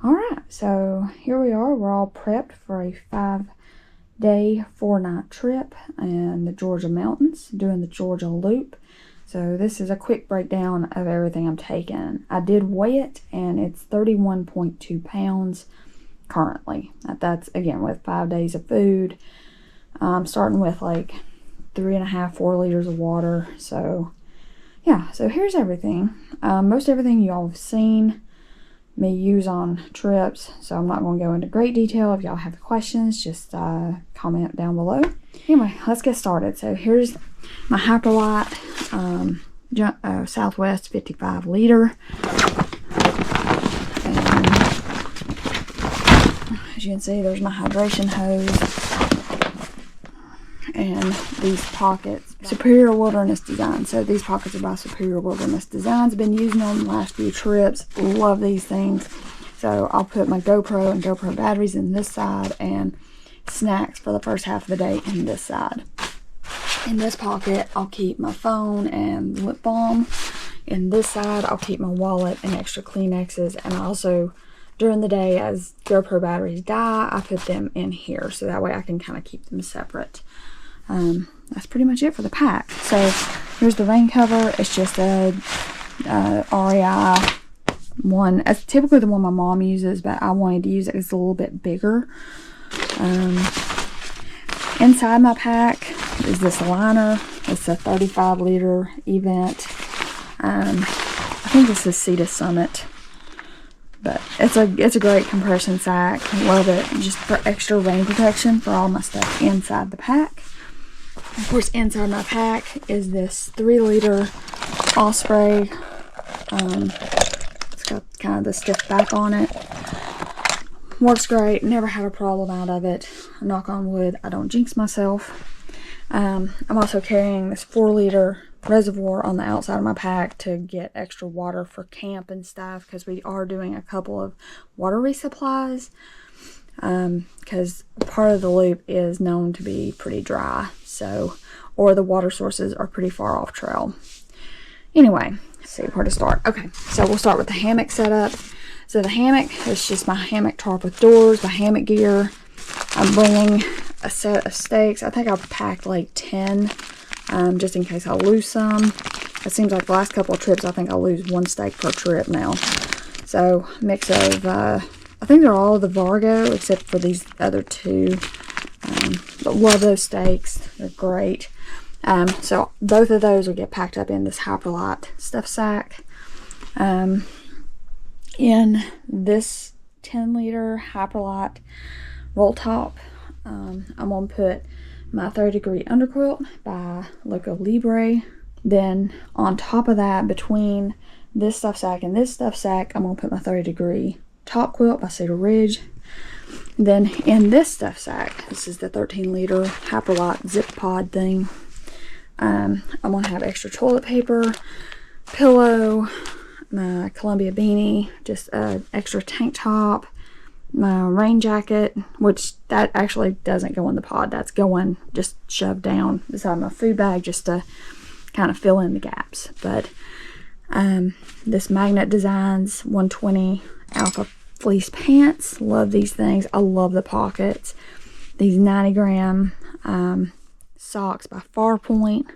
Alright, so here we are. We're all prepped for a 5-day, 4-night trip in the Georgia mountains, doing the Georgia Loop. So this is a quick breakdown of everything I'm taking. I did weigh it, and it's 31.2 pounds currently. That's, again, with 5 days of food. Starting with like 3.5, 4 liters of water. So, yeah, so here's everything. Most everything you all have seen me use on trips, so I'm not going to go into great detail. If y'all have questions, just comment down below. Anyway, let's get started. So here's my Hyperlite Southwest 55 liter. And as you can see, there's my hydration hose and these pockets. Superior Wilderness Design. So these pockets are by Superior Wilderness Designs. Been using them the last few trips. Love these things. So I'll put my GoPro and GoPro batteries in this side, and snacks for the first half of the day in this side. In this pocket, I'll keep my phone and lip balm. In this side, I'll keep my wallet and extra Kleenexes. And also, during the day, as GoPro batteries die, I put them in here, so that way I can kind of keep them separate. That's pretty much it for the pack. So here's the rain cover. It's just a REI one. It's typically the one my mom uses, but I wanted to use it. It's a little bit bigger. Inside my pack is this liner. It's a 35 liter event. I think this is Sea to Summit, but it's a great compression sack. Love it, just for extra rain protection for all my stuff inside the pack. Of course, inside my pack is this 3 liter Osprey. It's got kind of the stiff back on it. Works great. Never had a problem out of it. Knock on wood, I don't jinx myself. I'm also carrying this 4 liter reservoir on the outside of my pack to get extra water for camp and stuff, because we are doing a couple of water resupplies. Because part of the loop is known to be pretty dry, so, or the water sources are pretty far off trail. Anyway, let's see where to start. Okay, so we'll start with the hammock setup. So the hammock is just my hammock tarp with doors, my hammock gear. I'm bringing a set of stakes. I think I've packed like 10, just in case I lose some. It seems like the last couple of trips, I think I'll lose 1 stake per trip now. So, mix of, I think they're all the Vargo, except for these other 2. But love those stakes. They're great. So both of those will get packed up in this Hyperlite stuff sack. In this 10 liter Hyperlite roll top, I'm going to put my 30 degree underquilt by Loco Libre. Then on top of that, between this stuff sack and this stuff sack, I'm going to put my 30 degree top quilt by Cedar Ridge. Then in this stuff sack, this is the 13 liter Hyperlite zip pod thing. I'm going to have extra toilet paper, pillow, my Columbia beanie, just an extra tank top, my rain jacket, which that actually doesn't go in the pod. That's going just shoved down beside my food bag just to kind of fill in the gaps. But this Magnet Designs 120 Alpha fleece pants. Love these things. I love the pockets. These 90 gram socks by Farpoint.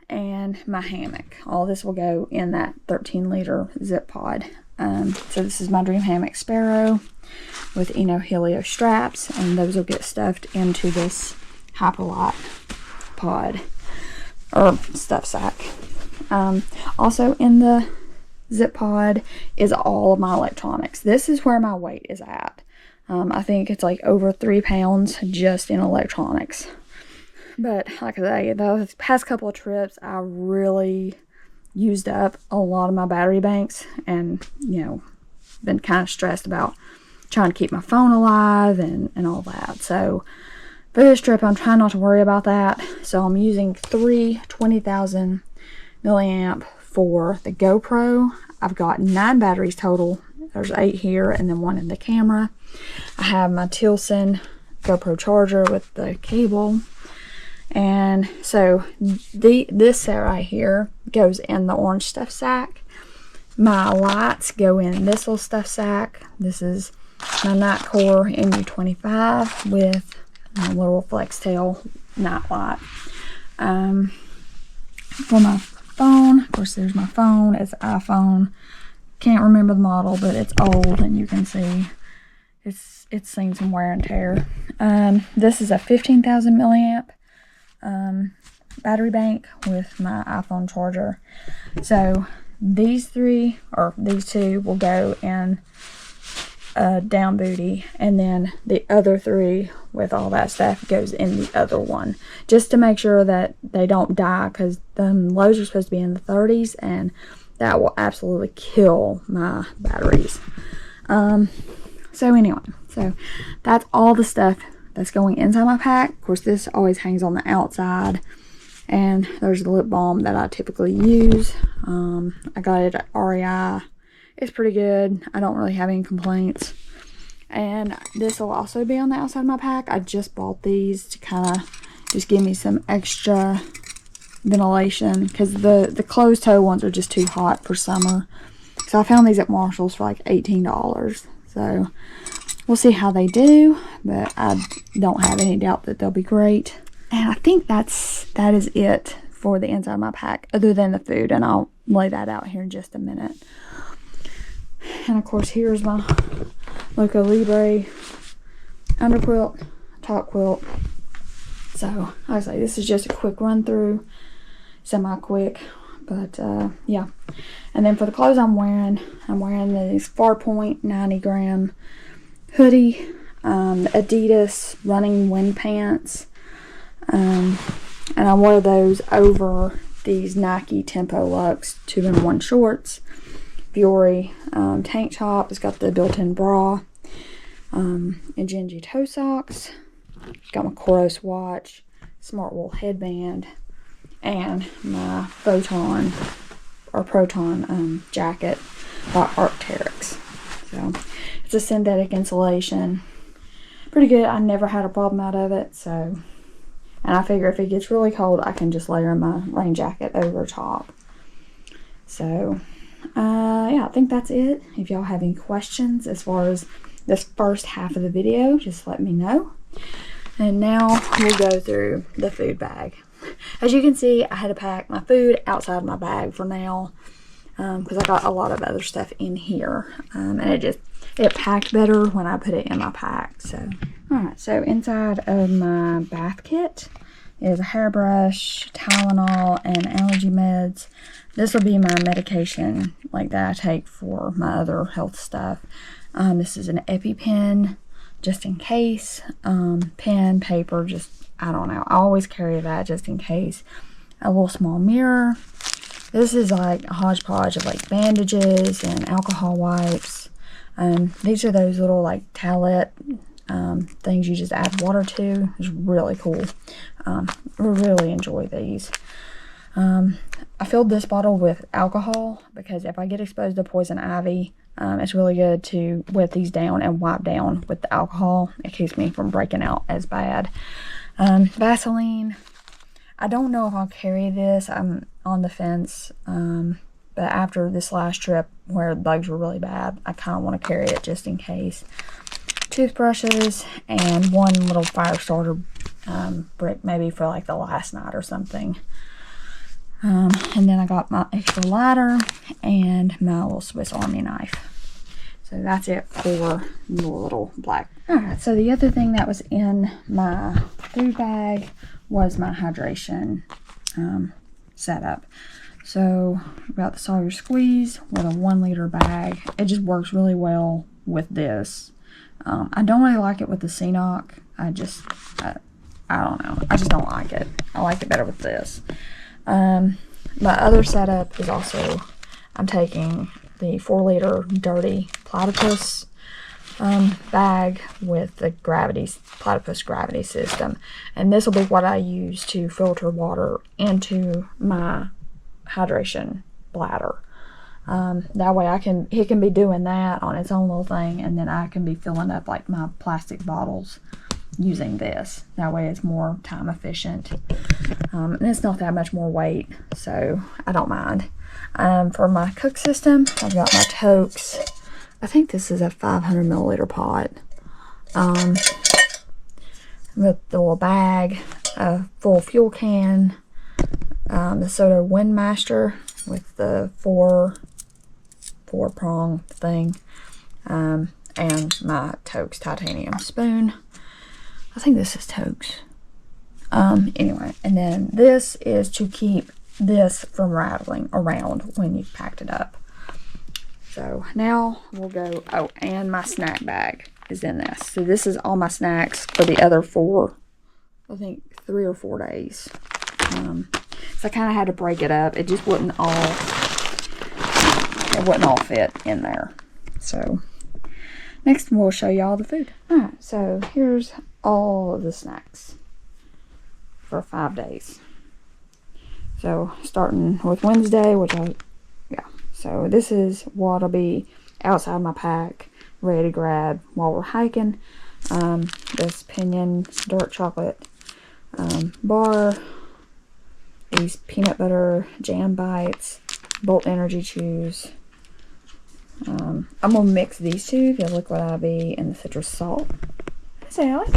And my hammock. All this will go in that 13 liter zip pod. So this is my Dream Hammock Sparrow with Eno Helio straps. And those will get stuffed into this Hyperlite pod. Or stuff sack. Also in the zip pod is all of my electronics. This is where my weight is at. I think it's like over 3 pounds just in electronics. But like I say, those past couple of trips, I really used up a lot of my battery banks, and you know, been kind of stressed about trying to keep my phone alive and all that. So for this trip, I'm trying not to worry about that. So I'm using 3 20,000 milliamp for the GoPro. I've got 9 batteries total. There's 8 here and then 1 in the camera. I have my Tilson GoPro charger with the cable. And so this set right here goes in the orange stuff sack. My lights go in this little stuff sack. This is my Nitecore NU25 with my little Flextail night light. For my phone, of course, there's my phone. It's an iPhone. Can't remember the model, but it's old, and you can see it's seen some wear and tear. This is a 15,000 milliamp battery bank with my iPhone charger. So these two will go in down booty, and then the other 3 with all that stuff goes in the other one, just to make sure that they don't die, because the lows are supposed to be in the 30s, and that will absolutely kill my batteries. So anyway, so that's all the stuff that's going inside my pack. Of course, this always hangs on the outside, and there's the lip balm that I typically use. I got it at REI. It's pretty good. I don't really have any complaints. And this will also be on the outside of my pack. I just bought these to kind of just give me some extra ventilation, because the closed toe ones are just too hot for summer. So I found these at Marshall's for like $18. So we'll see how they do, but I don't have any doubt that they'll be great. And I think that is it for the inside of my pack, other than the food, and I'll lay that out here in just a minute. And of course, here's my Loco Libre underquilt, top quilt. So, like I say, this is just a quick run through, semi-quick, but yeah. And then for the clothes I'm wearing these Farpoint 90 gram hoodie, Adidas running wind pants, and I wear those over these Nike Tempo Luxe 2-in-1 shorts, Vuori tank top. It's got the built-in bra, and Genji toe socks. Got my Coros watch, Smartwool headband, and my Proton jacket by Arc'teryx. So it's a synthetic insulation, pretty good. I never had a problem out of it. So, and I figure if it gets really cold, I can just layer my rain jacket over top. So yeah, I think that's it. If y'all have any questions as far as this first half of the video, just let me know. And now we'll go through the food bag. As you can see, I had to pack my food outside my bag for now, because I got a lot of other stuff in here, and it packed better when I put it in my pack. So alright, so inside of my bath kit is a hairbrush, Tylenol, and allergy meds. This will be my medication like that I take for my other health stuff. This is an EpiPen, just in case. Pen, paper, just, I don't know. I always carry that just in case. A little small mirror. This is like a hodgepodge of like bandages and alcohol wipes. These are those little like towelette things you just add water to. It's really cool. I really enjoy these. I filled this bottle with alcohol because if I get exposed to poison ivy, it's really good to wet these down and wipe down with the alcohol. It keeps me from breaking out as bad. Vaseline. I don't know if I'll carry this. I'm on the fence. But after this last trip where the bugs were really bad, I kind of want to carry it just in case. Toothbrushes and one little fire starter brick, maybe for like the last night or something. And then I got my extra lighter and my little Swiss Army knife. So that's it for the little black. Alright, so the other thing that was in my food bag was my hydration setup. So I've got the Sawyer Squeeze with a 1 liter bag. It just works really well with this. I don't really like it with the CNOC. I don't know. I just don't like it. I like it better with this. My other setup is also, I'm taking the 4 liter dirty platypus bag with the platypus gravity system, and this will be what I use to filter water into my hydration bladder. That way it can be doing that on its own little thing, and then I can be filling up like my plastic bottles using this. That way it's more time efficient, and it's not that much more weight, so I don't mind. For my cook system, I've got my Tokes. I think this is a 500 milliliter pot. With the little bag, a full fuel can, the Soto Windmaster with the four prong thing, and my Tokes titanium spoon. I think this is Tokes. Anyway, and then this is to keep this from rattling around when you've packed it up. So now we'll go, oh, and my snack bag is in this. So this is all my snacks for the other 4, I think 3 or 4 days. So I kind of had to break it up. It just wouldn't all fit in there. So next we'll show you all the food. Alright, so here's all of the snacks for 5 days. So starting with Wednesday, so this is what'll be outside my pack, ready to grab while we're hiking. This Pinion dark chocolate bar, these peanut butter jam bites, Bolt energy chews. I'm gonna mix these two, the liquid IV and the citrus salt. Hi, Sally.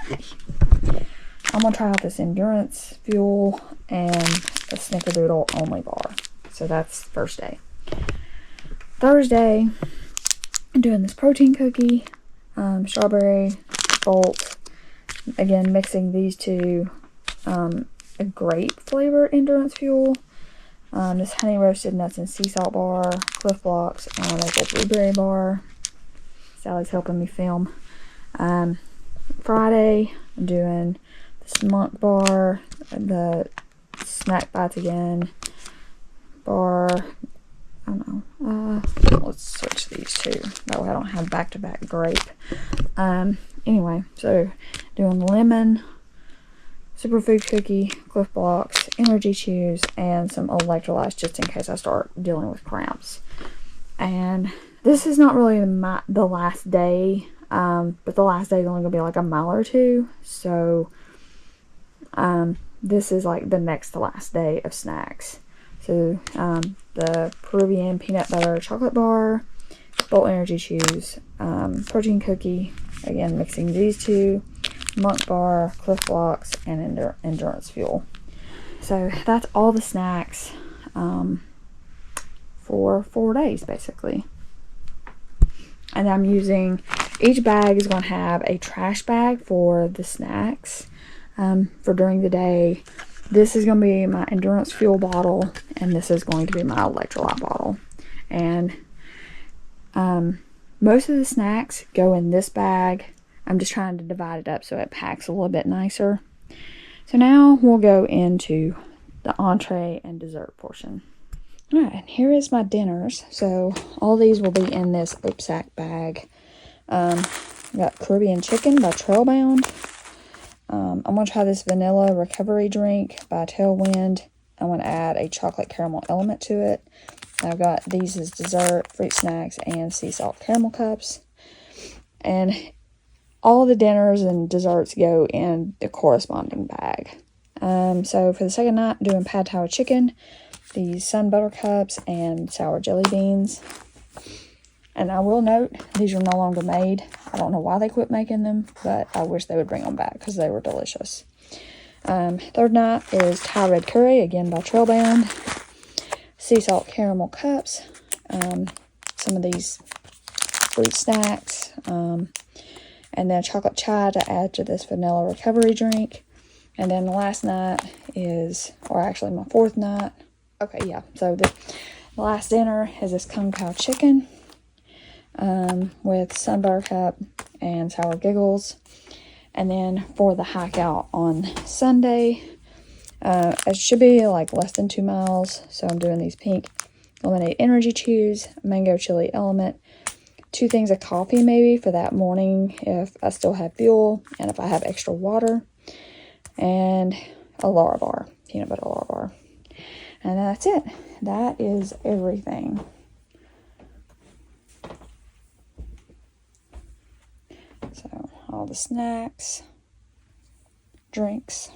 Hi. I'm gonna try out this endurance fuel and a snickerdoodle only bar. So that's the first day. Thursday, I'm doing this protein cookie, strawberry, Bolt. Again, mixing these two, a grape flavor endurance fuel, this honey roasted nuts and sea salt bar, Cliff Blocks, and a local blueberry bar. Sally's helping me film. Friday, I'm doing this monk bar, the snack bites again, bar, I don't know, let's switch these two. That way I don't have back-to-back grape. Anyway, so doing lemon, superfood cookie, Cliff Blocks, energy chews, and some electrolytes just in case I start dealing with cramps. And this is not really the last day, but the last day is only going to be like a mile or two. So this is like the next to last day of snacks. So the Peruvian peanut butter chocolate bar, Bolt energy chews, protein cookie, again mixing these two, monk bar, Cliff Blocks, and endurance fuel. So that's all the snacks for 4 days basically. And I'm using, each bag is going to have a trash bag for the snacks for during the day. This is going to be my endurance fuel bottle, and this is going to be my electrolyte bottle. And most of the snacks go in this bag. I'm just trying to divide it up so it packs a little bit nicer. So now we'll go into the entree and dessert portion. Alright, and here is my dinners. So all these will be in this OPSAC bag. Got Caribbean chicken by Trailbound. I'm going to try this vanilla recovery drink by Tailwind. I'm going to add a chocolate caramel element to it. I've got these as dessert, fruit snacks, and sea salt caramel cups. And all the dinners and desserts go in the corresponding bag. So for the second night, I'm doing pad thai with chicken, these sun butter cups, and sour jelly beans. And I will note, these are no longer made. I don't know why they quit making them, but I wish they would bring them back because they were delicious. Third night is Thai red curry, again by Trailbound. Sea salt caramel cups. Some of these fruit snacks. And then chocolate chai to add to this vanilla recovery drink. And then the last night is, or actually my fourth night. Okay, yeah. So the last dinner is this Kung Pao chicken. With sun butter cup and sour giggles. And then for the hike out on Sunday, it should be like less than 2 miles. So I'm doing these pink lemonade energy chews, mango chili element, 2 things of coffee maybe for that morning if I still have fuel and if I have extra water, and a Lara bar, peanut butter Lara bar. And that's it. That is everything. So all the snacks, drinks,